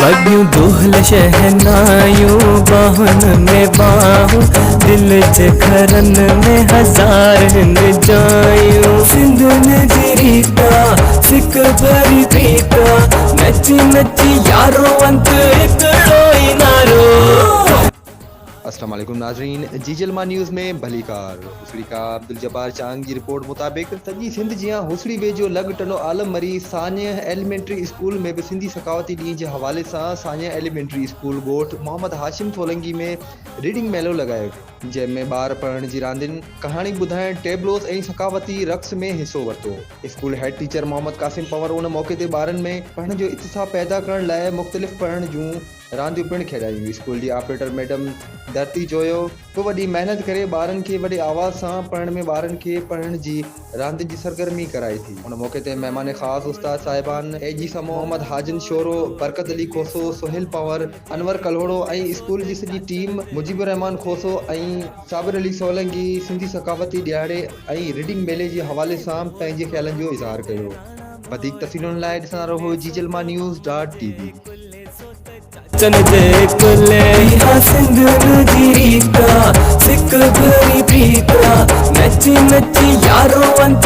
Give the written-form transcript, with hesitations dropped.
वड्यूं दोहल शहनायूं बाहुन में बाहूं दिल च खरन में हजार हिंद जायूं सिंध नदी रीता सिक भरी प्रीता नची नची यारो अंत हिकड़ो ई नारो। अस्सलाम वालेकुम नाज़रीन, जीजलमा न्यूज़ में भलीकार हुसड़ी का अब्दुल जब्बार चांग की रिपोर्ट मुताबिक सॼी सिंध जियां हुसड़ी वेझो लॻ टनो आलम मरी सान्य एलिमेंट्री स्कूल में भी सिंधी सकावती ॾींहं जे हवाले सां सान्य एलिमेंट्री स्कूल ॻोठ मोहम्मद हाशिम सोलंगी में रीडिंग मेलो लगायो जंहिंमें ॿार पढ़ण जी रांदियुनि कहाणी ॿुधाइण टेबलोस ऐं सकावती रक़्स में हिसो वरितो। स्कूल हेड टीचर मोहम्मद कासिम पवर उन मौके ते ॿारनि में पढ़ण जो इत्साह पैदा करण लाइ मुख़्तलिफ़ पढ़ण जूं रांदियूं पिणु खेॾायूं। स्कूल जी ऑपरेटर मैडम धरती जोयो को वॾी महिनत करे ॿारनि खे वॾे आवाज़ सां पढ़ण में ॿारनि खे पढ़ण जी रांदि जी सरगर्मी कराई थी। उन मौके ते महिमान ख़ासि उस्ताद साहिबान एजी समो मोहम्मद हाजिन शोरो बरकत अली खोसो सोहेल पवर अनवर कलोड़ो ऐं स्कूल जी सॼी टीम मुजीबुर रहमान खोसो ऐं साबिर अली सोलंगी सिंधी सकावती ॾियारे ऐं रीडिंग मेले जे हवाले सां पंहिंजे ख़्यालनि जो इज़हार कयो। वधीक तफ़सीलुनि लाइ ॾिसंदा रहो जीजलमा.news.tv। चन जे कुले यहाँ सिंध नदी रीता सिक भरी प्रीता नची नची यारो अंत